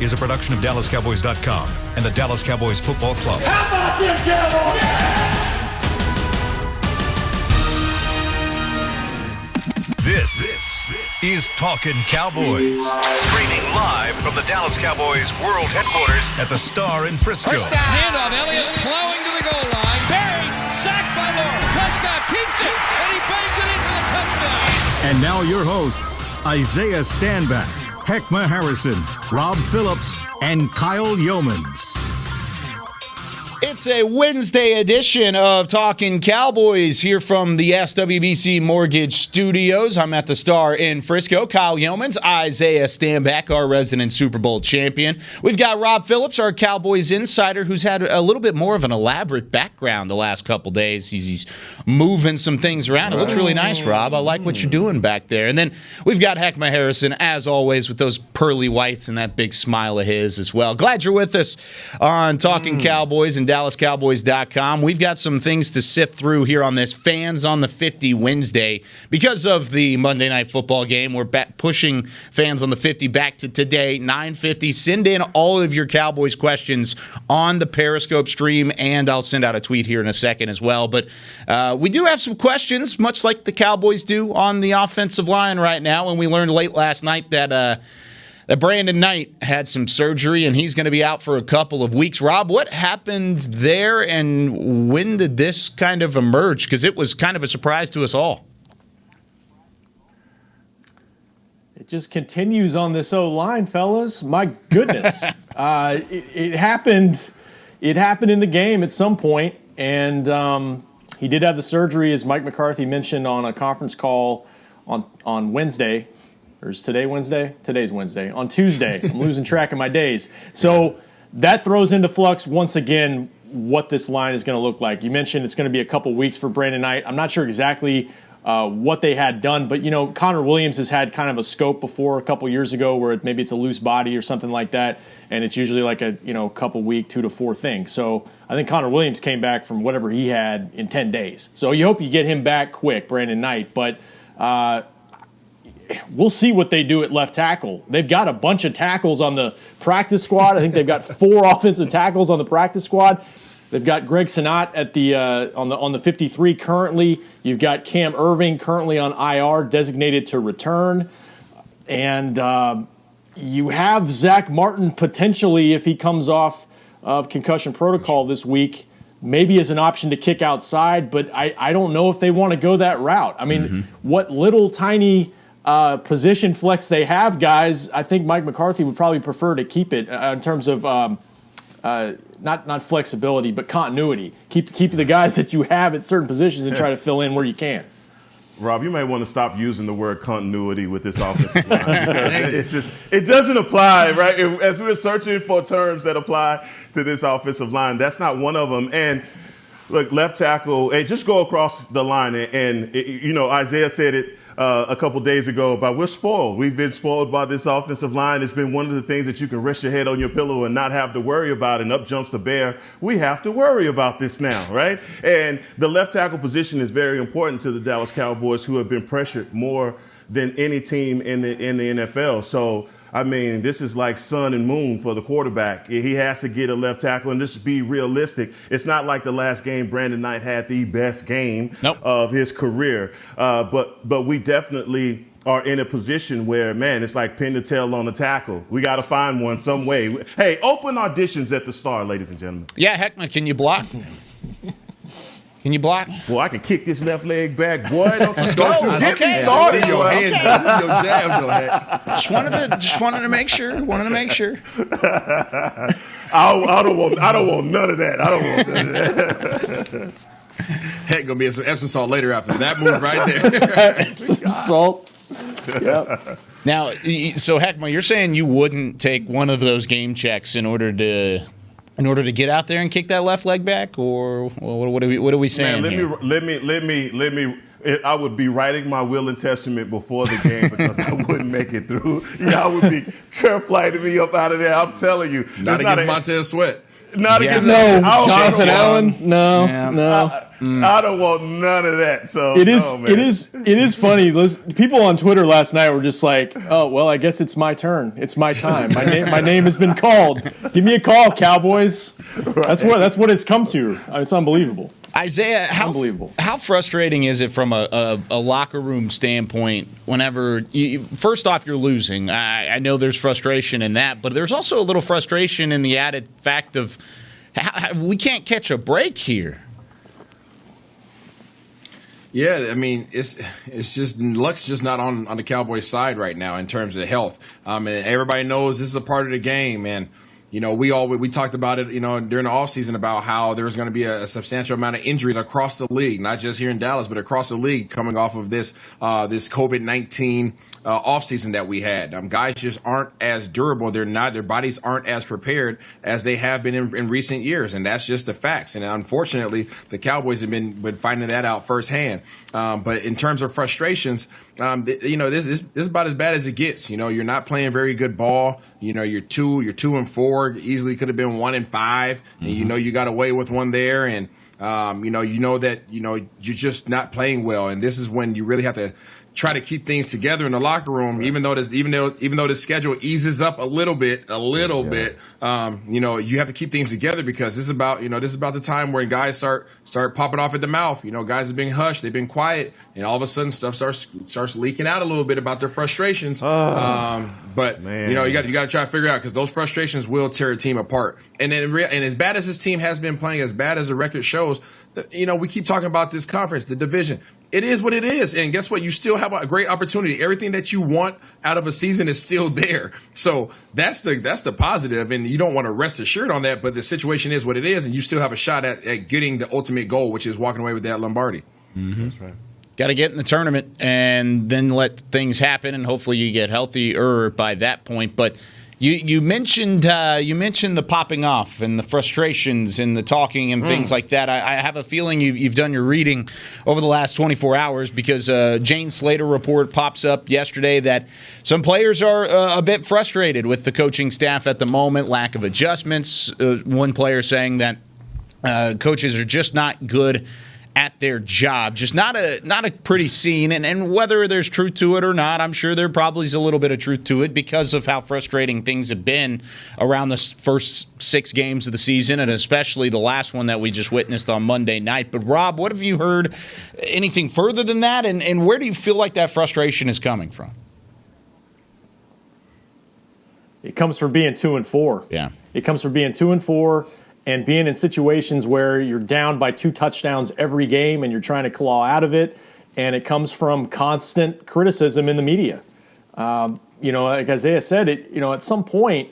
is a production of DallasCowboys.com and the Dallas Cowboys Football Club. How about them Cowboys? This is Talkin Cowboys. Streaming live from the Dallas Cowboys World Headquarters at the Star in Frisco. Handoff, Elliott plowing to the goal line. Barry, sacked by Lord. Prescott keeps it, and he bangs it in for the touchdown. And now your hosts, Isaiah Stanback, Heckma Harrison, Rob Phillips, and Kyle Yeomans. It's a Wednesday edition of Talkin Cowboys here from the SWBC Mortgage Studios. I'm at the Star in Frisco. Kyle Yeomans, Isaiah Stanback, our resident Super Bowl champion. We've got Rob Phillips, our Cowboys insider, who's had a little bit more of an elaborate background the last couple days. He's moving some things around. It looks really nice, Rob. I like what you're doing back there. And then we've got Heckma Harrison, as always, with those pearly whites and that big smile of his as well. Glad you're with us on Talkin Cowboys and DallasCowboys.com. We've got some things to sift through here on this Fans on the 50 Wednesday. Because of the Monday Night Football game, we're pushing Fans on the 50 back to today, 9:50. Send in all of your Cowboys questions on the Periscope stream, and I'll send out a tweet here in a second as well. But we do have some questions, much like the Cowboys do on the offensive line right now, and we learned late last night that Brandon Knight had some surgery, and he's going to be out for a couple of weeks. Rob, what happened there, and when did this kind of emerge? Because it was kind of a surprise to us all. It just continues on this O-line, fellas. My goodness. It happened. It happened in the game at some point, and he did have the surgery, as Mike McCarthy mentioned on a conference call on Wednesday. Or is today Wednesday? Today's Wednesday. On Tuesday. I'm losing track of my days. So that throws into flux once again what this line is going to look like. You mentioned it's going to be a couple weeks for Brandon Knight. I'm not sure exactly what they had done, but, Connor Williams has had kind of a scope before a couple years ago where maybe it's a loose body or something like that, and it's usually like a couple week, 2 to 4 thing. So I think Connor Williams came back from whatever he had in 10 days. So you hope you get him back quick, Brandon Knight. But we'll see what they do at left tackle. They've got a bunch of tackles on the practice squad. I think they've got 4 offensive tackles on the practice squad. They've got Greg Senat at the on the 53 currently. You've got Cam Irving currently on IR, designated to return, and you have Zach Martin potentially, if he comes off of concussion protocol this week, maybe as an option to kick outside. But I don't know if they want to go that route. I mean, what little tiny position flex they have, guys, I think Mike McCarthy would probably prefer to keep it in terms of not flexibility, but continuity. Keep the guys that you have at certain positions and try to fill in where you can. Rob, you may want to stop using the word continuity with this offensive line. It doesn't apply, right? As we're searching for terms that apply to this offensive line, that's not one of them. And look, left tackle, hey, just go across the line. And Isaiah said it a couple days ago about we're spoiled. We've been spoiled by this offensive line. It's been one of the things that you can rest your head on your pillow and not have to worry about. And up jumps the bear. We have to worry about this now, right? And the left tackle position is very important to the Dallas Cowboys, who have been pressured more than any team in the NFL. So, I mean, this is like sun and moon for the quarterback. He has to get a left tackle, and just be realistic. It's not like the last game Brandon Knight had the best game of his career. But we definitely are in a position where, man, it's like pin the tail on the tackle. We got to find one some way. Hey, open auditions at the Star, ladies and gentlemen. Yeah, Heckma, can you block? Can you block? Boy, I can kick this left leg back, boy. Don't you get me started. I see your hands. I see your jabs on that. Just wanted to make sure. I don't want none of that. Heck, gonna be some Epsom salt later after that move right there. Epsom salt. Yep. Now, so Heckma, you're saying you wouldn't take one of those game checks in order to get out there and kick that left leg back, or what are we saying here? Let me. I would be writing my will and testament before the game because I wouldn't make it through. I would be flighting me up out of there. I'm telling you. Not against Montez Sweat. Not against Jonathan Allen. No. I don't want none of that. So it is funny. People on Twitter last night were just like, "Oh, well, I guess it's my turn. It's my time. My name has been called. Give me a call, Cowboys." Right. That's what it's come to. It's unbelievable. Isaiah, how frustrating is it from a locker room standpoint whenever first off, you're losing? I know there's frustration in that, but there's also a little frustration in the added fact of we can't catch a break here. Yeah, I mean, it's just luck's just not on the Cowboys' side right now in terms of health. And everybody knows this is a part of the game, and we talked about it, during the offseason about how there's going to be a substantial amount of injuries across the league, not just here in Dallas, but across the league coming off of this COVID-19 offseason that we had. Guys just aren't as durable. Their bodies aren't as prepared as they have been in recent years, and that's just the facts. And unfortunately, the Cowboys have been finding that out firsthand. But in terms of frustrations, this is about as bad as it gets. You're not playing very good ball. You're 2-4. Easily could have been 1-5. And you got away with one there, and that you're just not playing well. And this is when you really have to try to keep things together in the locker room, even though the schedule eases up a little bit, you have to keep things together because this is about the time where guys start popping off at the mouth. Guys have been hushed, they've been quiet, and all of a sudden stuff starts leaking out a little bit about their frustrations. But you got to try to figure it out because those frustrations will tear a team apart. And as bad as this team has been playing, as bad as the record shows, we keep talking about this conference, the division. It is what it is. And guess what? You still have a great opportunity. Everything that you want out of a season is still there. So that's the positive. And you don't want to rest assured on that. But the situation is what it is. And you still have a shot at getting the ultimate goal, which is walking away with that Lombardi. Mm-hmm. That's right. Got to get in the tournament and then let things happen. And hopefully you get healthier by that point. But You mentioned the popping off and the frustrations and the talking and things like that. I have a feeling you've done your reading over the last 24 hours because Jane Slater report pops up yesterday that some players are a bit frustrated with the coaching staff at the moment, lack of adjustments. One player saying that coaches are just not good at their job. Just not a pretty scene. And whether there's truth to it or not, I'm sure there probably is a little bit of truth to it because of how frustrating things have been around the first 6 games of the season, and especially the last one that we just witnessed on Monday night. But, Rob, what have you heard? Anything further than that? And where do you feel like that frustration is coming from? It comes from being 2-4. Yeah. It comes from being 2-4. And being in situations where you're down by 2 touchdowns every game and you're trying to claw out of it, and it comes from constant criticism in the media. Like Isaiah said, at some point,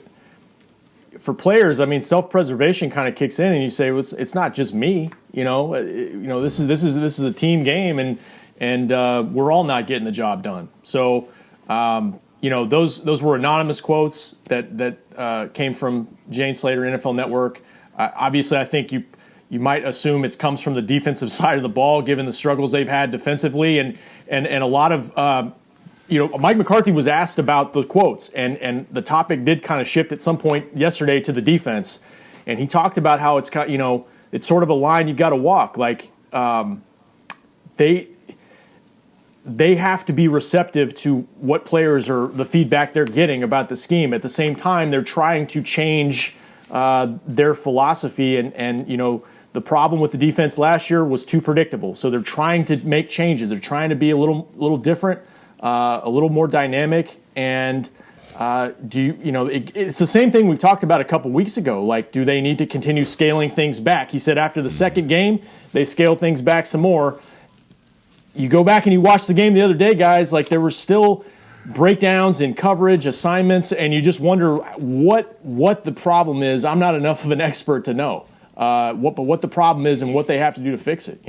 for players, self-preservation kind of kicks in, and you say, well, it's not just me. This is a team game, and we're all not getting the job done. So, those were anonymous quotes that came from Jane Slater, NFL Network. Obviously, I think you might assume it comes from the defensive side of the ball, given the struggles they've had defensively, and a lot of Mike McCarthy was asked about those quotes, and the topic did kind of shift at some point yesterday to the defense, and he talked about how it's sort of a line you've got to walk. Like they have to be receptive to what players are the feedback they're getting about the scheme. At the same time, they're trying to change their philosophy, and the problem with the defense last year was too predictable. So they're trying to make changes. They're trying to be a little different, a little more dynamic. And it's the same thing we talked about a couple weeks ago. Like, do they need to continue scaling things back? He said after the second game, they scaled things back some more. You go back and you watch the game the other day, guys. Like, there were still breakdowns in coverage, assignments, and you just wonder what the problem is. I'm not enough of an expert to know what the problem is and what they have to do to fix it.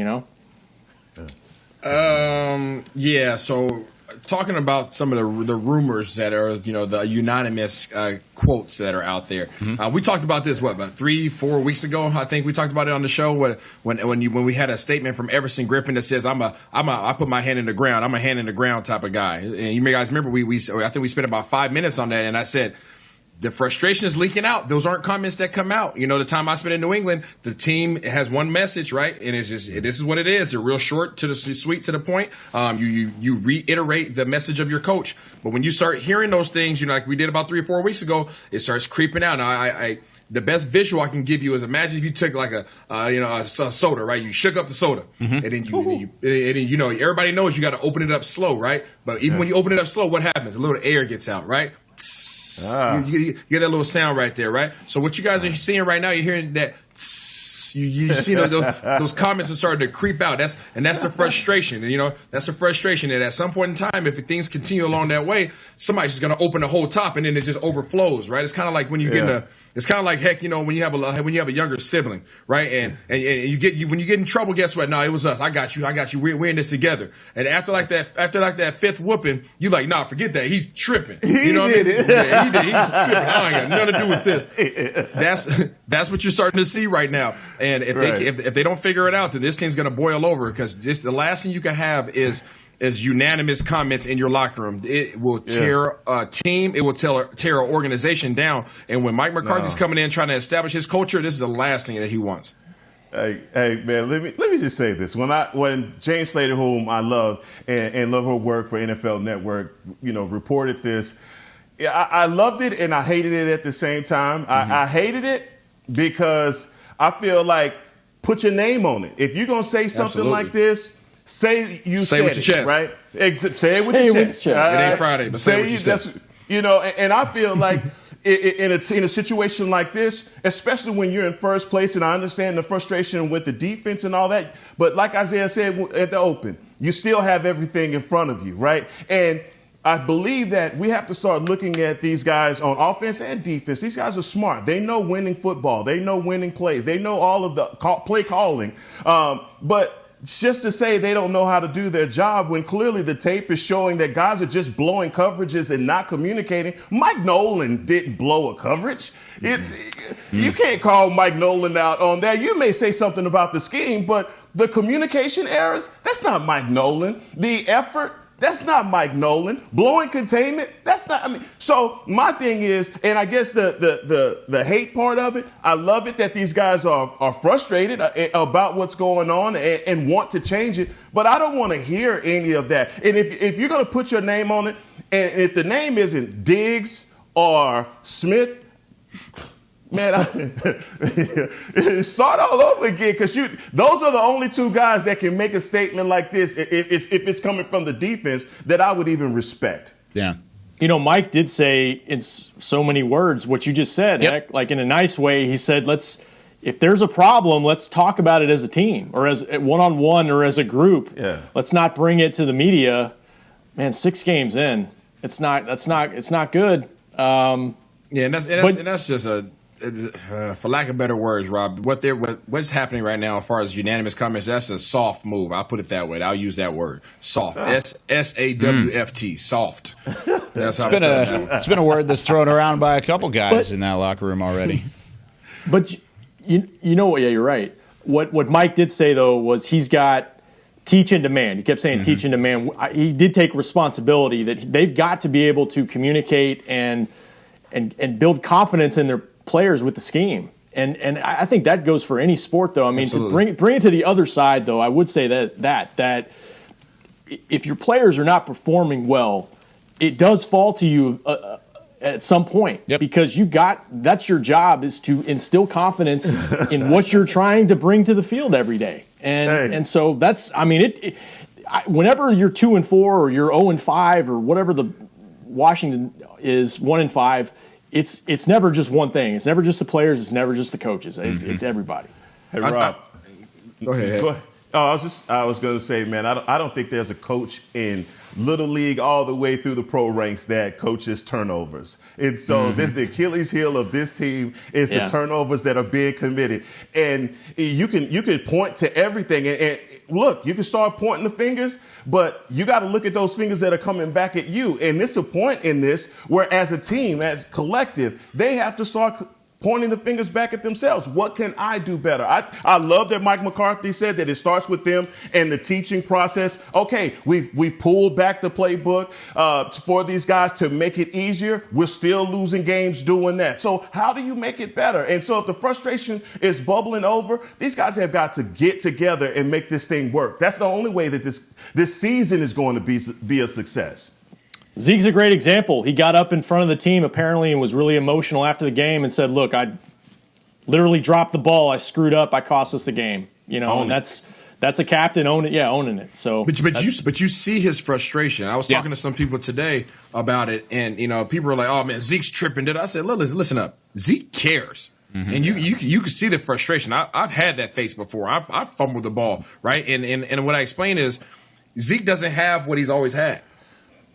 So talking about some of the rumors that are the unanimous quotes that are out there. We talked about this about 3-4 weeks ago. I think we talked about it on the show when we had a statement from Everson Griffin that says I put my hand in the ground. I'm a hand in the ground type of guy. And you guys remember I think we spent about 5 minutes on that, and I said the frustration is leaking out. Those aren't comments that come out. You know, the time I spent in New England, the team has one message, right? And it's just, this is what it is. They're real short to the sweet to the point. You reiterate the message of your coach. But when you start hearing those things, you know, like we did about 3 or 4 weeks ago, it starts creeping out. Now, the best visual I can give you is imagine if you took like a soda, right? You shook up the soda, and then you know, everybody knows you got to open it up slow, right? But even when you open it up slow, what happens? A little air gets out, right? You get that little sound right there, right? So what you guys are seeing right now, you're hearing that. You see those comments are starting to creep out. That's the frustration. You know, that's the frustration. And at some point in time, if things continue along that way, somebody's just going to open the whole top, and then it just overflows, right? It's kind of like when you get it's kind of like, heck, you know, when you have a younger sibling, right? And when you get in trouble, guess what? No, it was us. I got you. We're in this together. And after that fifth whooping, you like, nah, forget that. He's tripping. You know what I mean? Yeah, he did. He's tripping. I ain't got nothing to do with this. That's what you're starting to see right now. And if they don't figure it out, then this thing's going to boil over, because the last thing you can have is unanimous comments in your locker room. It will tear a team. It will tear an organization down. And when Mike McCarthy's coming in trying to establish his culture, this is the last thing that he wants. Hey man, let me just say this. When Jane Slater, whom I love and love her work for NFL Network, you know, reported this, I loved it and I hated it at the same time. I hated it because I feel like, put your name on it. If you're gonna say something like this, say it with your chest, right? Say it with your chest. It ain't Friday, but say it with your chest. You know, and I feel like in a situation like this, especially when you're in first place, and I understand the frustration with the defense and all that, but like Isaiah said at the open, you still have everything in front of you, right? And I believe that we have to start looking at these guys on offense and defense. These guys are smart. They know winning football. They know winning plays. They know all of the play calling. But just to say they don't know how to do their job when clearly the tape is showing that guys are just blowing coverages and not communicating. Mike Nolan didn't blow a coverage. You can't call Mike Nolan out on that. You may say something about the scheme, but the communication errors, that's not Mike Nolan. The effort, that's not Mike Nolan. Blowing containment, that's not. I mean, so my thing is, and I guess the hate part of it, I love it that these guys are frustrated about what's going on and want to change it. But I don't want to hear any of that. And if you're going to put your name on it, and if the name isn't Diggs or Smith, man, start all over again, because those are the only two guys that can make a statement like this if it's coming from the defense that I would even respect. Yeah. You know, Mike did say in so many words what you just said. Yep. Heck, like in a nice way, he said, if there's a problem, let's talk about it as a team or as one-on-one or as a group. Yeah. Let's not bring it to the media. Man, 6 games in, it's not good. And that's just for lack of better words, Rob, what's happening right now as far as unanimous comments, that's a soft move. I'll put it that way. I'll use that word. Soft. SAWFT. Soft. That's how it's been a word that's thrown around by a couple guys in that locker room already. But you know what? Yeah, you're right. What Mike did say, though, was he's got teach and demand. He kept saying teach and demand. He did take responsibility that they've got to be able to communicate and build confidence in their players with the scheme. And I think that goes for any sport, though. I mean, Absolutely. To bring it to the other side, though, I would say that if your players are not performing well, it does fall to you at some point. Yep. Because that's your job, is to instill confidence in what you're trying to bring to the field every day. And so that's, I mean, whenever you're 2-4 or you're 0-5 or whatever the Washington is 1-5, it's never just one thing. It's never just the players. It's never just the coaches. It's everybody. Hey, Rob. Go ahead. Oh, I was going to say, man, I don't think there's a coach in Little League all the way through the pro ranks that coaches turnovers. And so the Achilles heel of this team is the turnovers that are being committed. And you can point to everything. And look, you can start pointing the fingers, but you got to look at those fingers that are coming back at you. And there's a point in this where, as a team, as collective, they have to start pointing the fingers back at themselves. What can I do better? I love that Mike McCarthy said that it starts with them and the teaching process. Okay, we've pulled back the playbook for these guys to make it easier. We're still losing games doing that. So how do you make it better? And so if the frustration is bubbling over, these guys have got to get together and make this thing work. That's the only way that this season is going to be a success. Zeke's a great example. He got up in front of the team apparently and was really emotional after the game and said, look, I literally dropped the ball. I screwed up. I cost us the game. And that's a captain owning it. So, but you see his frustration. I was talking to some people today about it, and people were like, "Oh man, Zeke's tripping." I said, "Listen up. Zeke cares." Mm-hmm. And you can see the frustration. I've had that face before. I've fumbled the ball, right? And what I explain is Zeke doesn't have what he's always had,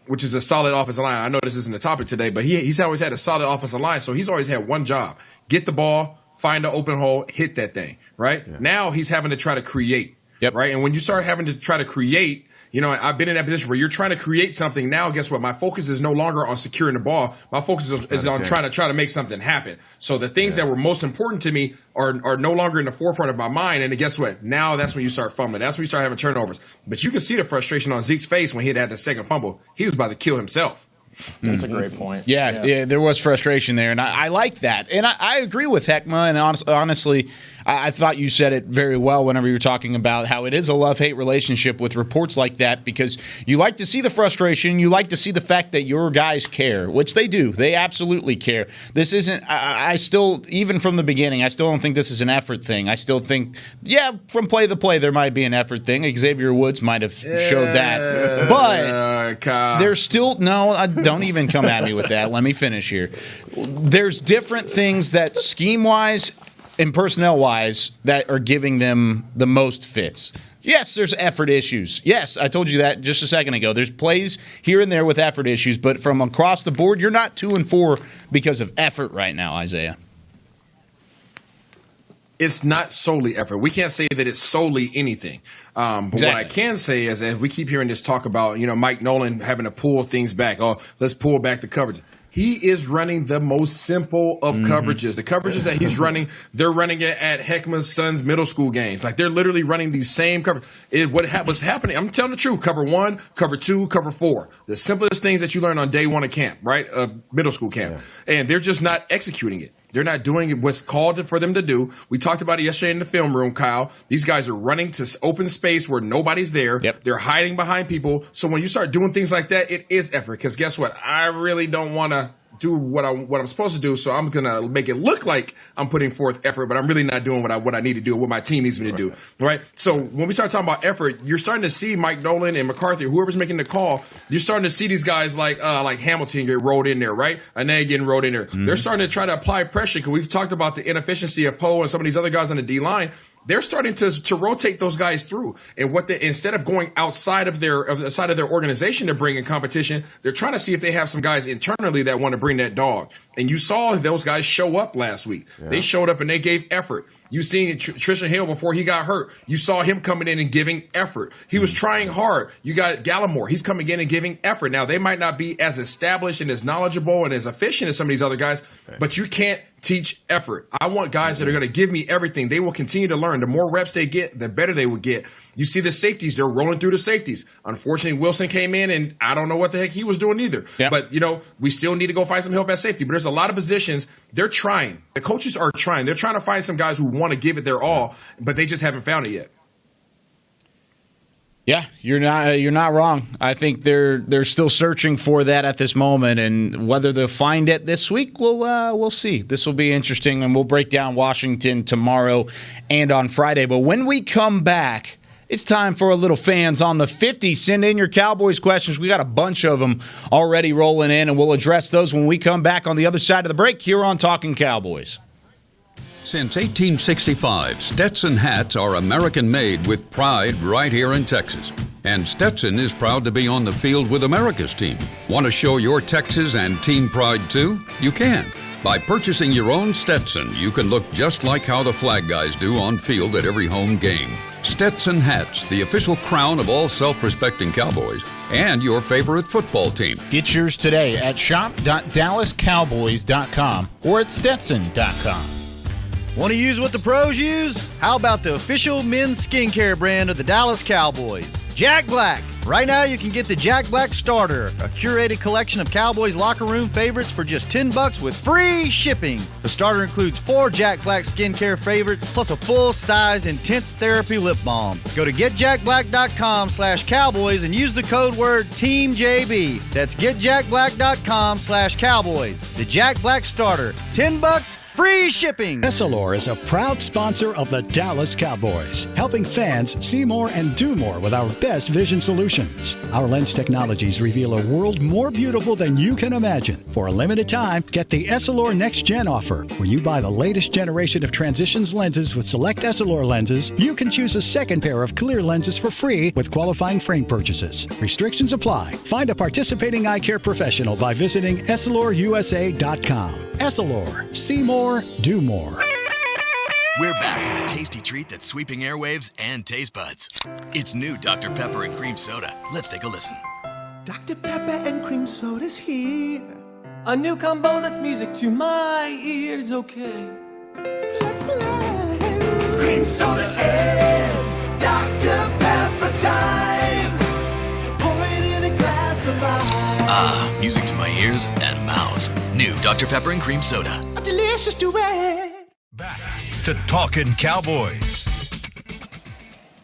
which is a solid offensive line. I know this isn't the topic today, but he's always had a solid offensive line, so he's always had one job: get the ball, find an open hole, hit that thing, right? Yeah. Now he's having to try to create, right? And when you start having to try to create, I've been in that position where you're trying to create something. Now, guess what? My focus is no longer on securing the ball. My focus is on trying to make something happen. So the things that were most important to me are no longer in the forefront of my mind. And guess what? Now that's when you start fumbling. That's when you start having turnovers. But you can see the frustration on Zeke's face when he had the second fumble. He was about to kill himself. That's a great point. Yeah, there was frustration there, and I like that. And I agree with Heckma, and honestly, I thought you said it very well whenever you were talking about how it is a love-hate relationship with reports like that, because you like to see the frustration, you like to see the fact that your guys care, which they do. They absolutely care. This isn't – I still – even from the beginning, I still don't think this is an effort thing. I still think, from play to play, there might be an effort thing. Xavier Woods might have showed that. But there's still – no, don't even come at me with that. Let me finish here. There's different things that scheme-wise and personnel-wise that are giving them the most fits. Yes, there's effort issues. Yes, I told you that just a second ago. There's plays here and there with effort issues, but from across the board, you're not 2-4 because of effort right now, Isaiah. It's not solely effort. We can't say that it's solely anything. But what I can say is that we keep hearing this talk about, Mike Nolan having to pull things back. Oh, let's pull back the coverage. He is running the most simple of coverages. The coverages that he's running, they're running it at Heckma's son's middle school games. Like, they're literally running these same covers. What's happening, I'm telling the truth, cover 1, cover 2, cover 4. The simplest things that you learn on day 1 of camp, right? Middle school camp. Yeah. And they're just not executing it. They're not doing what's called for them to do. We talked about it yesterday in the film room, Kyle. These guys are running to open space where nobody's there. Yep. They're hiding behind people. So when you start doing things like that, it is effort. Because guess what? I really don't want to do what I'm supposed to do, so I'm going to make it look like I'm putting forth effort, but I'm really not doing what I need to do, what my team needs me to do, right? So when we start talking about effort, you're starting to see Mike Nolan and McCarthy, whoever's making the call, you're starting to see these guys like Hamilton get rolled in there, right? Anaya getting rolled in there. Mm-hmm. They're starting to try to apply pressure because we've talked about the inefficiency of Poe and some of these other guys on the D-line. They're starting to rotate those guys through, and instead of going outside of their organization to bring in competition, they're trying to see if they have some guys internally that want to bring that dog. And you saw those guys show up last week. Yeah. They showed up and they gave effort. You seen Tristan Hill before he got hurt. You saw him coming in and giving effort. He was trying hard. You got Gallimore. He's coming in and giving effort. Now, they might not be as established and as knowledgeable and as efficient as some of these other guys, but you can't teach effort. I want guys that are going to give me everything. They will continue to learn. The more reps they get, the better they will get. You see the safeties. They're rolling through the safeties. Unfortunately, Wilson came in, and I don't know what the heck he was doing either. Yep. But, we still need to go find some help at safety. But there's a lot of positions. They're trying. The coaches are trying. They're trying to find some guys who want to give it their all, but they just haven't found it yet. Yeah, you're not wrong. I think they're still searching for that at this moment, and whether they'll find it this week, we'll see. This will be interesting, and we'll break down Washington tomorrow and on Friday. But when we come back, it's time for a little fans on the 50. Send in your Cowboys questions. We got a bunch of them already rolling in, and we'll address those when we come back on the other side of the break here on Talkin Cowboys. Since 1865, Stetson hats are American-made with pride right here in Texas. And Stetson is proud to be on the field with America's team. Want to show your Texas and team pride too? You can, By purchasing your own Stetson, you can look just like how the flag guys do on field at every home game. Stetson hats, the official crown of all self-respecting Cowboys, and your favorite football team. Get yours today at shop.dallascowboys.com or at stetson.com. Want to use what the pros use? How about the official men's skincare brand of the Dallas Cowboys, Jack Black? Right now you can get the Jack Black Starter, a curated collection of Cowboys locker room favorites for just $10 with free shipping. The starter includes 4 Jack Black skincare favorites plus a full-sized intense therapy lip balm. Go to getjackblack.com/Cowboys and use the code word TEAMJB. That's getjackblack.com/Cowboys. The Jack Black Starter, $10, free shipping. Essilor is a proud sponsor of the Dallas Cowboys, helping fans see more and do more with our best vision solutions. Our lens technologies reveal a world more beautiful than you can imagine. For a limited time, get the Essilor Next Gen offer. When you buy the latest generation of Transitions lenses with select Essilor lenses, you can choose a second pair of clear lenses for free with qualifying frame purchases. Restrictions apply. Find a participating eye care professional by visiting EssilorUSA.com. Essilor. See more, do more. We're back with a tasty treat that's sweeping airwaves and taste buds. It's new Dr. Pepper and Cream Soda. Let's take a listen. Dr. Pepper and Cream Soda's here. A new combo that's music to my ears, okay. Let's play. Cream Soda and Dr. Pepper time. Pour it in a glass of ice. Ah, music to my ears and mouth. New Dr. Pepper and Cream Soda. A delicious duet. Back to Talkin' Cowboys.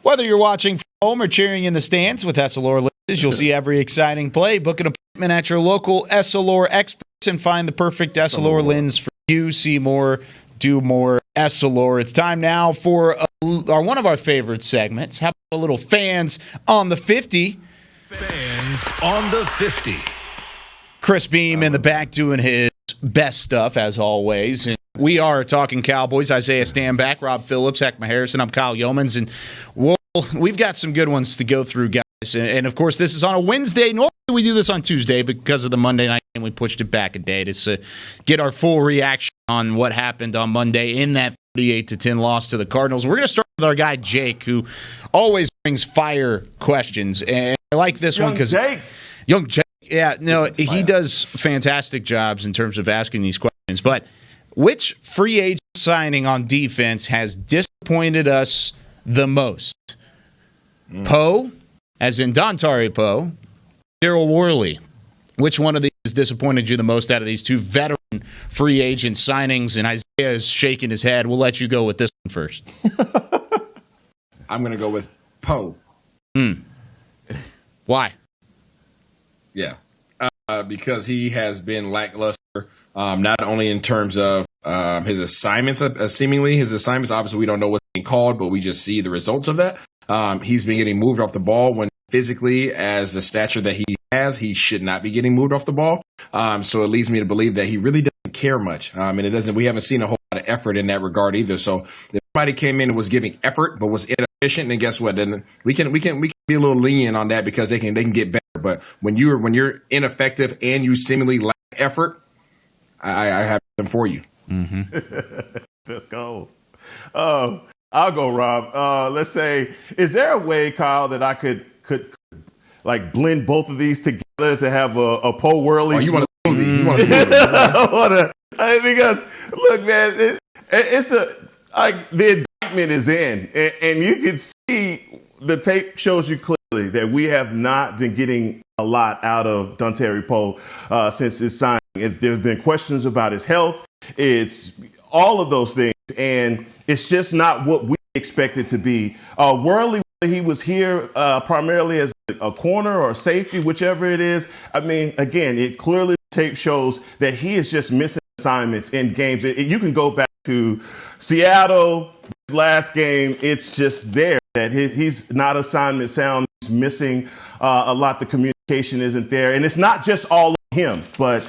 Whether you're watching from home or cheering in the stands with Essilor lenses, you'll see every exciting play. Book an appointment at your local Essilor experts and find the perfect Essilor lens for you. See more, do more. Essilor. It's time now for one of our favorite segments. How about a little Fans on the 50? Fans on the 50. Chris Beam in the back doing his best stuff, as always. And we are Talking Cowboys. Isaiah Stanback, Rob Phillips, Heckma Harrison. I'm Kyle Yeomans. And we've got some good ones to go through, guys. And, of course, this is on a Wednesday. Normally we do this on Tuesday because of the Monday night, and we pushed it back a day to get our full reaction on what happened on Monday in that 38-10 loss to the Cardinals. We're going to start with our guy, Jake, who always brings fire questions. And I like this one because Young Jake. Yeah, no, he does fantastic jobs in terms of asking these questions. But which free agent signing on defense has disappointed us the most? Poe, as in Dontari Poe, Daryl Worley. Which one of these disappointed you the most out of these two veteran free agent signings? And Isaiah is shaking his head. We'll let you go with this one first. I'm going to go with Poe. Why? Yeah, because he has been lackluster, not only in terms of his assignments, seemingly his assignments. Obviously, we don't know what's being called, but we just see the results of that. He's been getting moved off the ball when physically, as the stature that he has, he should not be getting moved off the ball. So it leads me to believe that he really doesn't care much. And it doesn't. We haven't seen a whole lot of effort in that regard either. So if somebody came in and was giving effort but was inefficient, then guess what? Then we can be a little lenient on that because they can get better. But when you're ineffective and you seemingly lack effort, I have them for you. Let's go. I'll go, Rob. Let's say, is there a way, Kyle, that I could like blend both of these together to have a Poe Worley? Oh, you want a smoothie? You want a smoothie? Because look, man, it's the indictment is in, and you can see the tape shows you clearly that we have not been getting a lot out of Dontari Poe since his signing. There's been questions about his health. It's all of those things, and it's just not what we expected to be. Worley, he was here primarily as a corner or safety, whichever it is. I mean, again, it clearly tape shows that he is just missing assignments in games. You can go back to Seattle, his last game. It's just there that he's not assignment sound. He's missing a lot. The communication isn't there. And it's not just all of him, but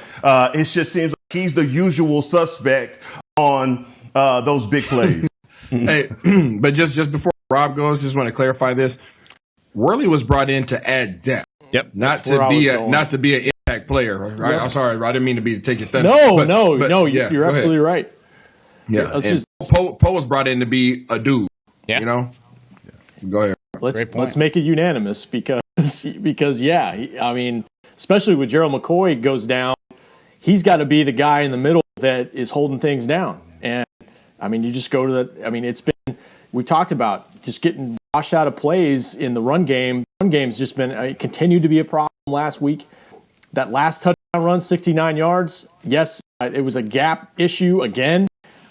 it just seems like he's the usual suspect on those big plays. Hey, but just before Rob goes, just want to clarify this. Worley was brought in to add depth. Yep. Not to be an impact player. Right? Yeah. I'm sorry, I didn't mean to take your thunder. You're absolutely right. Yeah, Poe was brought in to be a dude. Yeah. You know. Go ahead. Let's make it unanimous because I mean, especially with Gerald McCoy goes down, he's got to be the guy in the middle that is holding things down. And I mean, you just go to the. I mean, we talked about just getting washed out of plays in the run game. Run game's just been continued to be a problem last week. That last touchdown run, 69 yards. Yes, it was a gap issue again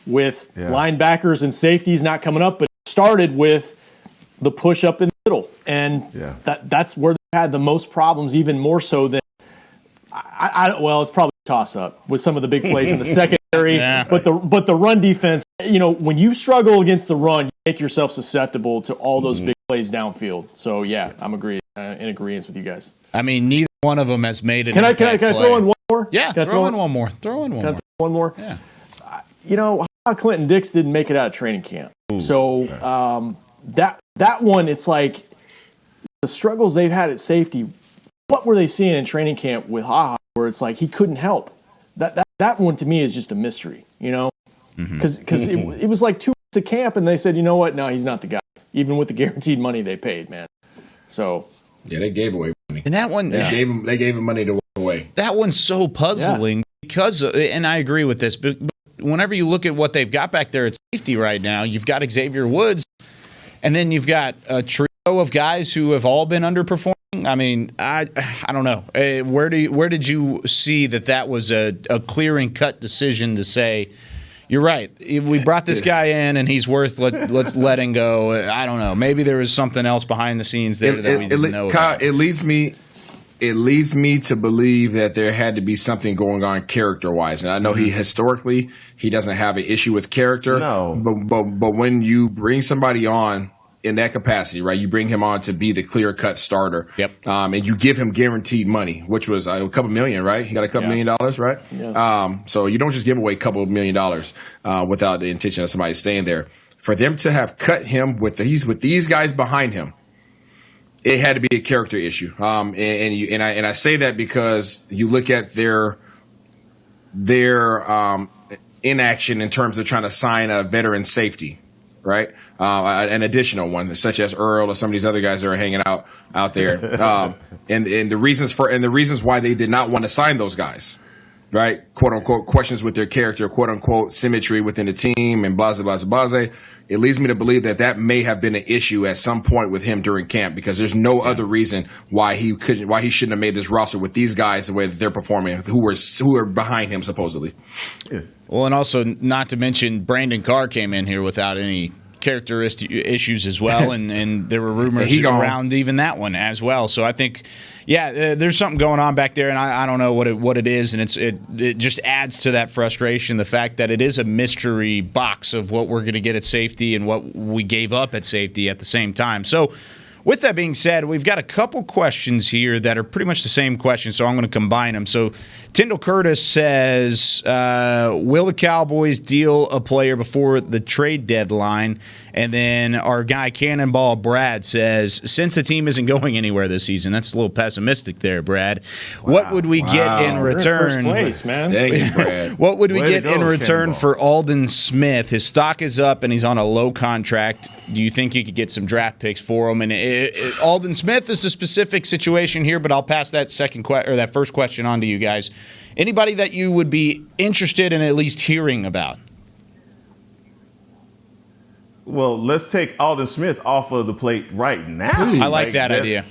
with linebackers and safeties not coming up, but it started with the push up in the middle, and that's where they had the most problems, even more so than it's probably a toss up with some of the big plays in the secondary, but the run defense, when you struggle against the run, you make yourself susceptible to all those big plays downfield. So I'm in agreement with you guys. I mean, neither one of them has made it. Can I throw in one more? Yeah, throw in one more. One more. Yeah. Clinton Dix didn't make it out of training camp. Ooh. So that one, it's like the struggles they've had at safety. What were they seeing in training camp with Ha? Where it's like he couldn't help. That one to me is just a mystery, because it was like 2 weeks of camp and they said, you know what? No, he's not the guy. Even with the guaranteed money they paid, man. So they gave away money. And that one, they gave him money to walk away. That one's so puzzling because, and I agree with this, but whenever you look at what they've got back there at safety right now, you've got Xavier Woods, and then you've got a trio of guys who have all been underperforming. I mean, I don't know. Where did you see that was a clear and cut decision to say, you're right, we brought this guy in and he's worth let's let him go? I don't know. Maybe there was something else behind the scenes there that we didn't know about. It leads me to believe that there had to be something going on character-wise. And I know he historically doesn't have an issue with character. No. But when you bring somebody on in that capacity, right, you bring him on to be the clear-cut starter. Yep. And you give him guaranteed money, which was a couple million, right? He got a couple $1 million, right? Yeah. So you don't just give away a couple $1 million without the intention of somebody staying there. For them to have cut him with these guys behind him, it had to be a character issue, and I say that because you look at their inaction in terms of trying to sign a veteran safety, right? An additional one, such as Earl or some of these other guys that are hanging out there, and the reasons why they did not want to sign those guys, right? Quote unquote questions with their character, quote unquote symmetry within the team, and blah blah blah blah. It leads me to believe that may have been an issue at some point with him during camp, because there's no other reason why he shouldn't have made this roster with these guys the way that they're performing, who are behind him supposedly. Yeah. Well, and also not to mention Brandon Carr came in here without any characteristic issues as well, and there were rumors around even that one as well. So I think, there's something going on back there, and I don't know what it is, and it just adds to that frustration, the fact that it is a mystery box of what we're going to get at safety and what we gave up at safety at the same time. So with that being said, we've got a couple questions here that are pretty much the same question, so I'm going to combine them. So Tyndall Curtis says, will the Cowboys deal a player before the trade deadline? And then our guy Cannonball Brad says, since the team isn't going anywhere this season, that's a little pessimistic there, Brad. Wow. What would we get in return? You're in first place, man. Thank you, Brad. What would we get in return for Aldon Smith? His stock is up and he's on a low contract. Do you think you could get some draft picks for him? And Aldon Smith is a specific situation here, but I'll pass that that first question on to you guys. Anybody that you would be interested in at least hearing about? Well, let's take Aldon Smith off of the plate right now. I like that idea.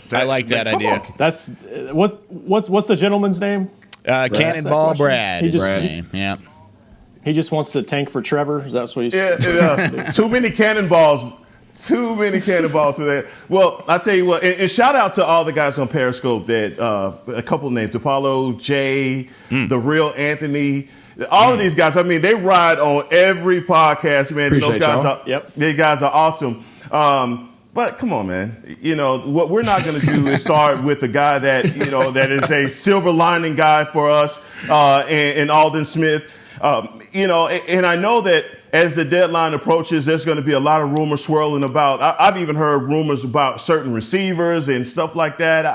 That's what's the gentleman's name? Cannonball Brad is his name. Yeah. He just wants to tank for Trevor. Is that what he's? Yeah. Too many cannonballs. Too many cannonballs for that. Well, I'll tell you what, and shout out to all the guys on Periscope that a couple of names, DePaulo, Jay, the real Anthony. All of these guys, I mean, they ride on every podcast, man. Appreciate Those guys are awesome. But come on, man. What we're not going to do is start with the guy that, that is a silver lining guy for us, and Aldon Smith. And I know that as the deadline approaches, there's going to be a lot of rumors swirling about. I've even heard rumors about certain receivers and stuff like that.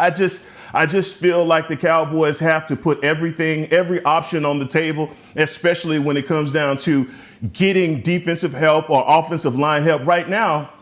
I just feel like the Cowboys have to put every option on the table, especially when it comes down to getting defensive help or offensive line help. Right now,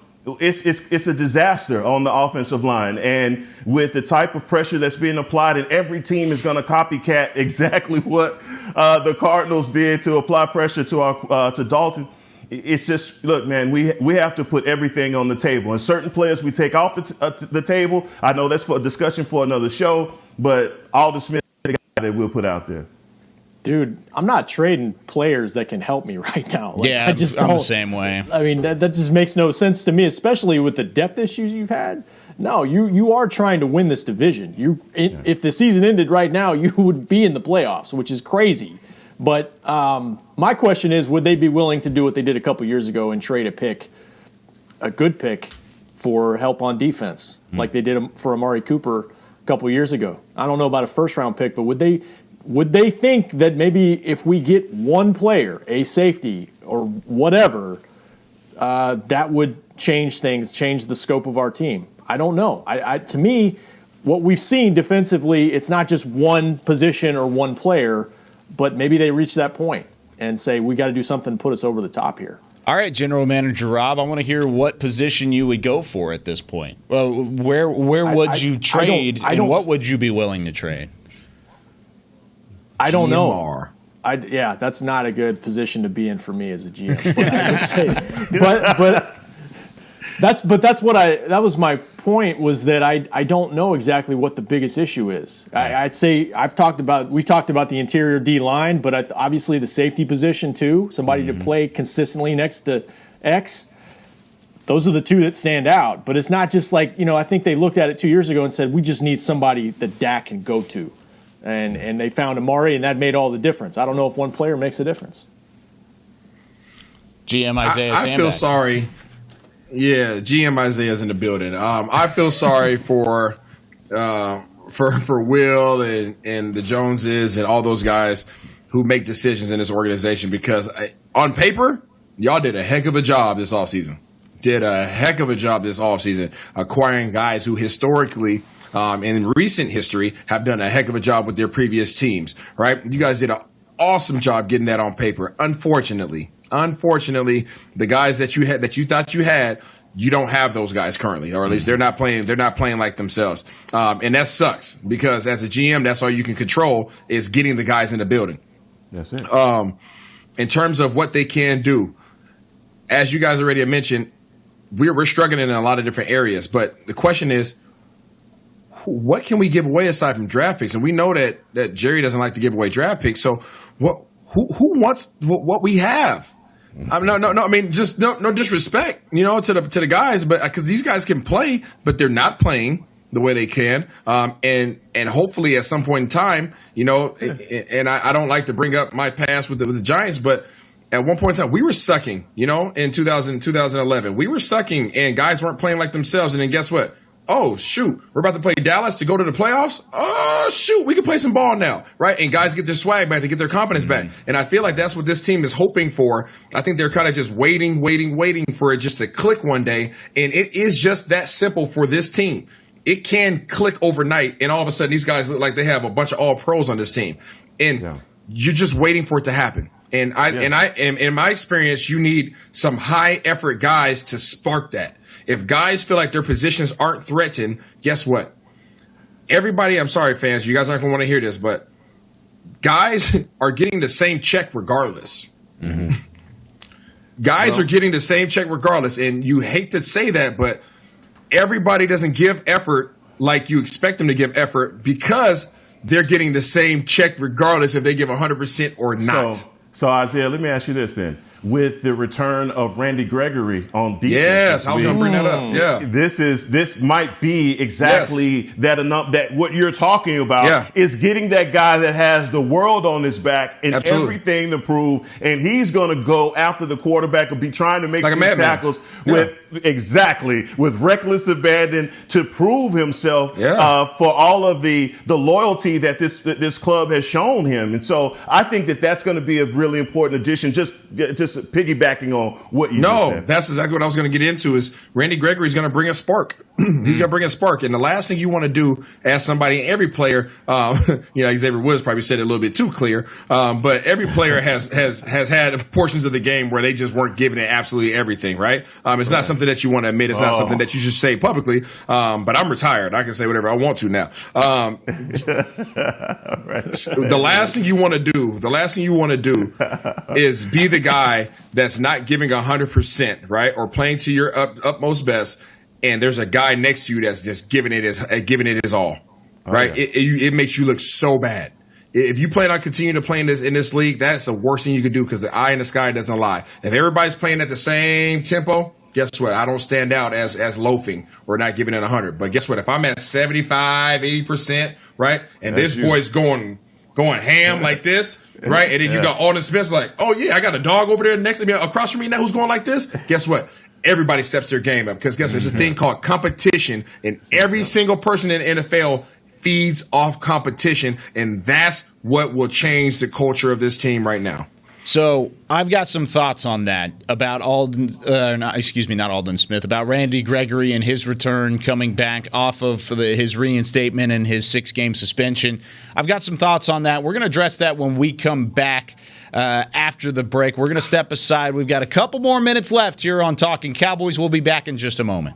it's a disaster on the offensive line. And with the type of pressure that's being applied, and every team is going to copycat exactly what the Cardinals did to apply pressure to Dalton. It's just, look, man, we have to put everything on the table. And certain players we take off the table. I know that's for a discussion for another show, but Alden Smith is the guy that we'll put out there. Dude, I'm not trading players that can help me right now. Yeah, I'm the same way. I mean, that just makes no sense to me, especially with the depth issues you've had. No, you are trying to win this division. If the season ended right now, you would be in the playoffs, which is crazy. But my question is, would they be willing to do what they did a couple years ago and trade a good pick for help on defense, like they did for Amari Cooper a couple years ago? I don't know about a first-round pick, but would they think that maybe if we get one player, a safety or whatever, that would change things, change the scope of our team? I don't know. To me, what we've seen defensively, it's not just one position or one player, but maybe they reach that point and say, we got to do something to put us over the top here. All right, General Manager Rob, I want to hear what position you would go for at this point. Well, where would you trade, and what would you be willing to trade? I don't know. Yeah, that's not a good position to be in for me as a GM. But I would say, that was my point, was that I don't know exactly what the biggest issue is. I'd say we talked about the interior D line, but obviously the safety position too, somebody to play consistently next to X. Those are the two that stand out. But it's not just like, I think they looked at it 2 years ago and said, we just need somebody that Dak can go to. And they found Amari, and that made all the difference. I don't know if one player makes a difference. GM Isaiah Stanback. I feel sorry. Yeah, GM Isaiah's in the building. I feel sorry for Will and the Joneses and all those guys who make decisions in this organization, because on paper, y'all did a heck of a job this offseason. Acquiring guys who historically – in recent history, have done a heck of a job with their previous teams, right? You guys did an awesome job getting that on paper. Unfortunately, the guys that you thought you had, you don't have those guys currently, or at least they're not playing like themselves. And that sucks, because as a GM, that's all you can control is getting the guys in the building. That's it. In terms of what they can do, as you guys already mentioned, we're struggling in a lot of different areas, but the question is, what can we give away aside from draft picks? And we know that Jerry doesn't like to give away draft picks. So who wants what we have? I mean, no. I mean, just no disrespect, to the guys, but because these guys can play, but they're not playing the way they can. And hopefully at some point in time, and I don't like to bring up my past with the Giants, but at one point in time, we were sucking, in 2011. We were sucking, and guys weren't playing like themselves. And then guess what? Oh, shoot, we're about to play Dallas to go to the playoffs? Oh, shoot, we can play some ball now, right? And guys get their swag back, they get their confidence back. And I feel like that's what this team is hoping for. I think they're kind of just waiting for it just to click one day. And it is just that simple for this team. It can click overnight, and all of a sudden these guys look like they have a bunch of all-pros on this team. And you're just waiting for it to happen. And in my experience, you need some high-effort guys to spark that. If guys feel like their positions aren't threatened, guess what? Everybody, I'm sorry, fans, you guys aren't going to want to hear this, but guys are getting the same check regardless. Mm-hmm. Guys are getting the same check regardless, and you hate to say that, but everybody doesn't give effort like you expect them to give effort, because they're getting the same check regardless if they give 100% or not. So Isaiah, let me ask you this then. With the return of Randy Gregory on defense, yes, I was going to bring that up. Yeah, this might be exactly that what you're talking about is getting that guy that has the world on his back and everything to prove, and he's going to go after the quarterback and be trying to make these tackles with reckless abandon to prove himself for all of the loyalty that this club has shown him. And so I think that's going to be a really important addition. Just piggybacking on what you just said. That's exactly what I was going to get into. Is Randy Gregory is going to bring a spark. He's gonna bring a spark, and the last thing you want to do as somebody, every player, Xavier Woods probably said it a little bit too clear, but every player has had portions of the game where they just weren't giving it absolutely everything, right? It's not something that you want to admit. It's not something that you should say publicly. But I'm retired. I can say whatever I want to now. The last thing you want to do is be the guy that's not giving 100%, right, or playing to your utmost best. And there's a guy next to you that's just giving it his all, right? Yeah. It makes you look so bad. If you plan on continuing to play in this league, that's the worst thing you could do because the eye in the sky doesn't lie. If everybody's playing at the same tempo, guess what? I don't stand out as loafing or not giving it 100. But guess what? If I'm at 75, 80%, right, and that's this boy's going ham like this, right, and then you got Alden Smith like, oh yeah, I got a dog over there next to me, across from me now who's going like this. Guess what? Everybody steps their game up because guess what? There's a thing called competition, and every single person in the NFL feeds off competition, and that's what will change the culture of this team right now. So I've got some thoughts on that about not Alden Smith, about Randy Gregory and his return coming back off of his reinstatement and his 6-game suspension. I've got some thoughts on that. We're going to address that when we come back after the break. We're going to step aside. We've got a couple more minutes left here on Talkin' Cowboys. We'll be back in just a moment.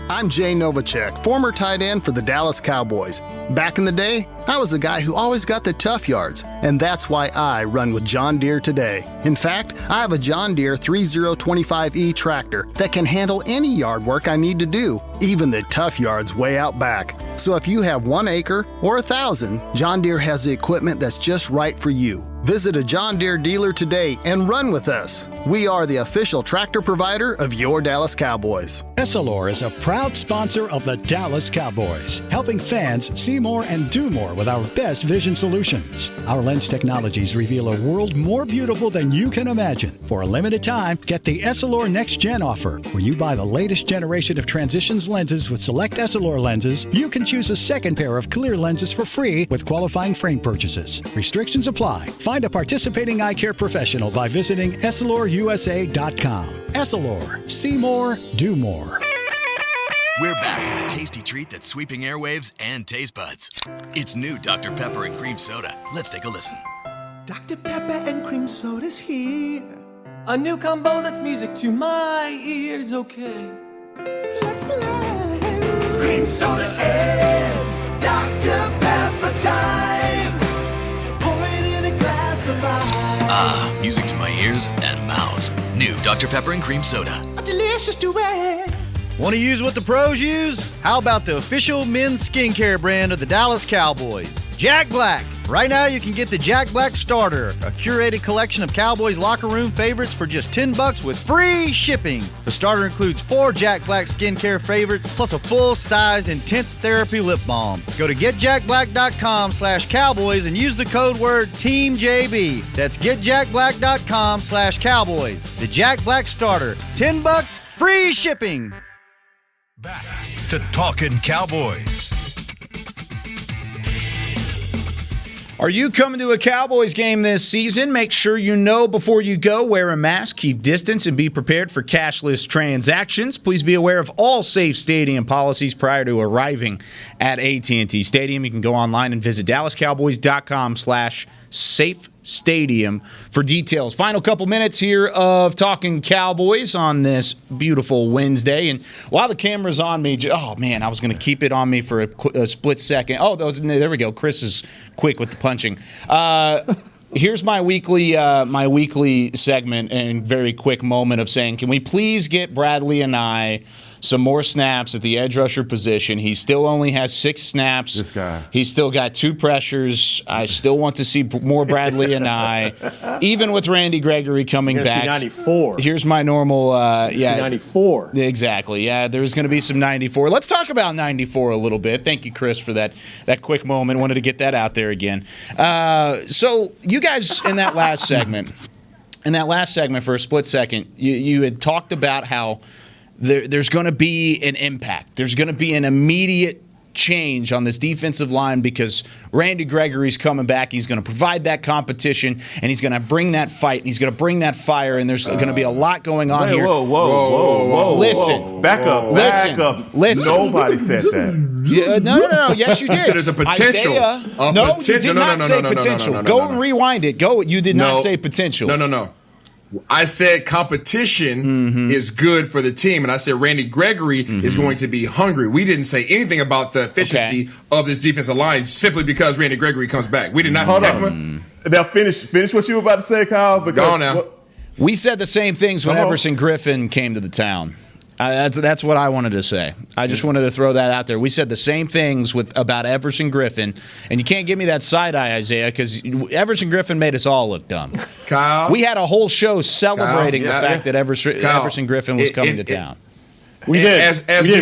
I'm Jay Novacek, former tight end for the Dallas Cowboys. Back in the day, I was the guy who always got the tough yards, and that's why I run with John Deere today. In fact, I have a John Deere 3025E tractor that can handle any yard work I need to do, even the tough yards way out back. So if you have 1 acre or 1,000, John Deere has the equipment that's just right for you. Visit a John Deere dealer today and run with us. We are the official tractor provider of your Dallas Cowboys. Essilor is a proud sponsor of the Dallas Cowboys, helping fans see more and do more with our best vision solutions. Our lens technologies reveal a world more beautiful than you can imagine. For a limited time, get the Essilor Next Gen offer. When you buy the latest generation of Transitions lenses with select Essilor lenses, you can choose a second pair of clear lenses for free with qualifying frame purchases. Restrictions apply. Find a participating eye care professional by visiting EssilorUSA.com. Essilor. See more, do more. We're back with a tasty treat that's sweeping airwaves and taste buds. It's new Dr. Pepper and Cream Soda. Let's take a listen. Dr. Pepper and Cream Soda's here. A new combo that's music to my ears, okay. Let's play. Cream Soda and Dr. Pepper time. Pour it in a glass of ice. Music to my ears and mouth. New Dr. Pepper and Cream Soda. A delicious duet. Want to use what the pros use? How about the official men's skincare brand of the Dallas Cowboys, Jack Black? Right now you can get the Jack Black Starter, a curated collection of Cowboys locker room favorites for just $10 with free shipping. The starter includes 4 Jack Black skincare favorites plus a full-sized intense therapy lip balm. Go to getjackblack.com/cowboys and use the code word TEAMJB. That's getjackblack.com/cowboys. The Jack Black Starter, $10, free shipping. Back to Talkin' Cowboys. Are you coming to a Cowboys game this season? Make sure you know before you go. Wear a mask, keep distance, and be prepared for cashless transactions. Please be aware of all safe stadium policies prior to arriving at AT&T Stadium. You can go online and visit DallasCowboys.com/SafeStadium for details. Final couple minutes here of Talking Cowboys on this beautiful Wednesday. And while the camera's on me, oh man, I was going to keep it on me for a split second. Oh, there we go. Chris is quick with the punching. Here's my weekly segment and very quick moment of saying, can we please get Bradley and I some more snaps at the edge rusher position? He still only has 6 snaps. This guy. He's still got 2 pressures. I still want to see more Bradley and I, even with Randy Gregory coming back. 94. Here's my normal, 94. Exactly. Yeah, there's going to be some 94. Let's talk about 94 a little bit. Thank you, Chris, for that quick moment. Wanted to get that out there again. So you guys in that last segment, for a split second, you had talked about how there's going to be an impact. There's going to be an immediate change on this defensive line because Randy Gregory's coming back. He's going to provide that competition, and he's going to bring that fight, and he's going to bring that fire, and there's going to be a lot going on here. Whoa. Listen. Back up. Listen. Nobody said that. Yeah, no. Yes, you did. You said there's a potential. No, you did not say potential. Go and rewind it. Go. You did not say potential. No. I said competition is good for the team, and I said Randy Gregory is going to be hungry. We didn't say anything about the efficiency of this defensive line simply because Randy Gregory comes back. We did not. Hold on. Now finish what you were about to say, Kyle. Go on now. We said the same things when Everson Griffin came to the town. That's what I wanted to say. I just wanted to throw that out there. We said the same things about Everson Griffin, and you can't give me that side eye, Isaiah, because Everson Griffin made us all look dumb. Kyle, we had a whole show celebrating the fact that Everson Griffin was coming to town. We did. As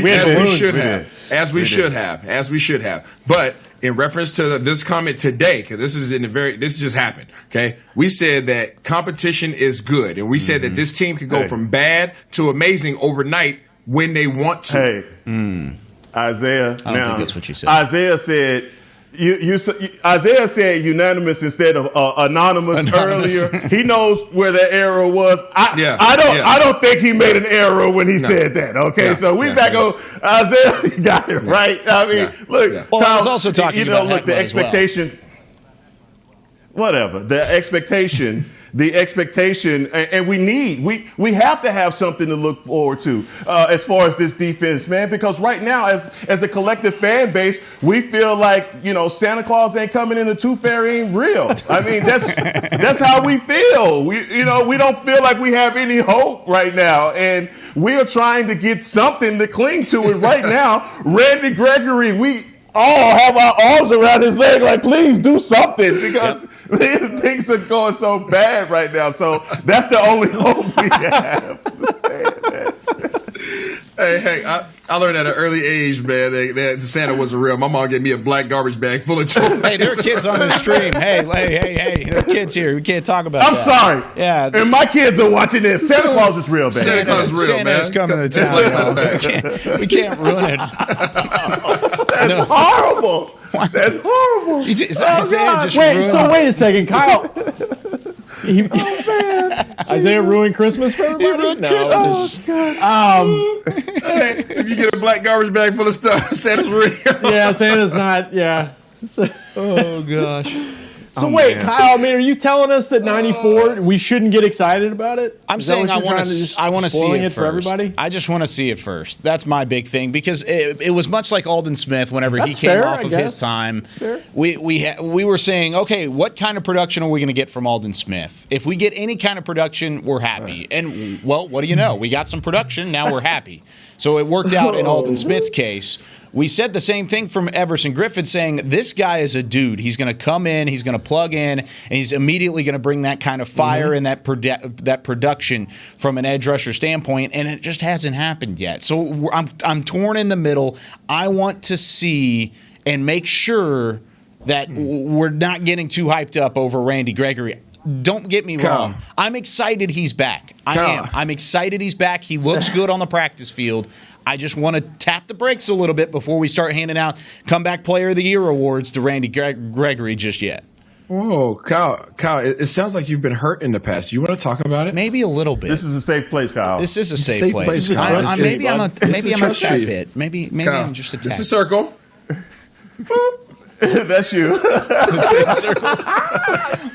we should have. But in reference to this comment today, because this just happened. Okay, we said that competition is good, and we said that this team can go from bad to amazing overnight when they want to. Isaiah. I don't think that's what you said. Isaiah said. Isaiah said unanimous instead of anonymous earlier. He knows where the error was. I don't think he made an error when he said that. Okay, so we back on Isaiah. You got it right. I mean, look. Well, I was also talking about look, the expectation. Whatever the expectation. The expectation, and we have to have something to look forward to as far as this defense, man. Because right now, as a collective fan base, we feel like Santa Claus ain't coming in the tooth fairy ain't real. I mean, that's how we feel. We don't feel like we have any hope right now, and we are trying to get something to cling to. And right now, Randy Gregory, we all have our arms around his leg, like, please do something because things are going so bad right now. So that's the only hope we have. Just saying, man. Hey, I learned at an early age, man, that Santa wasn't real. My mom gave me a black garbage bag full of toys. Hey, there are kids on the stream. Hey, there are kids here. We can't talk about I'm sorry. Yeah. And my kids are watching this. Santa Claus is real, baby. Santa Claus is real, Santa's coming to town. We can't ruin it. That's horrible. That's horrible. Wait a second, Kyle. Isaiah ruined Christmas for everybody? He ruined Christmas. Hey, if you get a black garbage bag full of stuff, Santa's real. Yeah, Santa's not. Yeah. Oh gosh. So wait, man. Kyle, I mean, are you telling us that 94 we shouldn't get excited about it? I'm saying I want to see it first. For everybody? I just want to see it first. That's my big thing because it was much like Alden Smith whenever he came off of his time. We were saying, okay, what kind of production are we going to get from Alden Smith? If we get any kind of production, we're happy. And well, what do you know? We got some production, now we're happy. So it worked out in Alden Smith's case. We said the same thing from Everson Griffin, saying this guy is a dude. He's going to come in, he's going to plug in, and he's immediately going to bring that kind of fire and that production from an edge rusher standpoint, and it just hasn't happened yet. So I'm torn in the middle. I want to see and make sure that we're not getting too hyped up over Randy Gregory. Don't get me wrong. I'm excited he's back. I am. I'm excited he's back. He looks good on the practice field. I just want to tap the brakes a little bit before we start handing out Comeback Player of the Year awards to Randy Gregory just yet. Whoa, Kyle, it sounds like you've been hurt in the past. You want to talk about it? Maybe a little bit. This is a safe place, Kyle. This is a safe place. Maybe I'm a tad bit. Maybe Kyle, I'm just a tad. This is a circle. That's you. The same circle.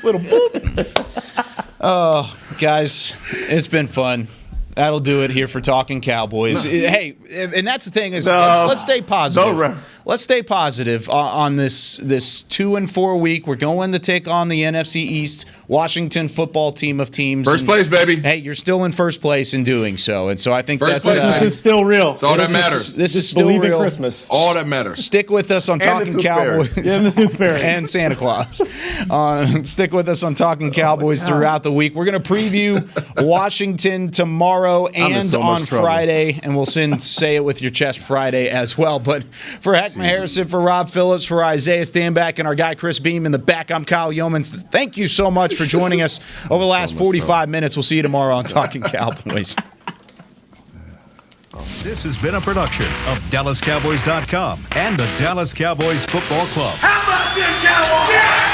Little boop. Oh, guys, it's been fun. That'll do it here for Talkin' Cowboys. Hey, and that's the thing is let's stay positive. Let's stay positive on this 2-4 week. We're going to take on the NFC East Washington football team of teams. First place, baby. Hey, you're still in first place in doing so, and so I think Christmas is still real. It's all that matters. This is still real. Christmas. All that matters. Stick with us on Talkin' Cowboys and the Tooth Fairy and Santa Claus. Stick with us on Talkin' Cowboys throughout the week. We're going to preview Washington tomorrow and on Friday, and we'll say it with your chest Friday as well. But for Heckman Harrison, for Rob Phillips, for Isaiah Stanback, and our guy Chris Beam in the back, I'm Kyle Yeomans. Thank you so much for joining us over the last 45 minutes. We'll see you tomorrow on Talkin' Cowboys. This has been a production of DallasCowboys.com and the Dallas Cowboys Football Club. How about this, Cowboys? Yeah!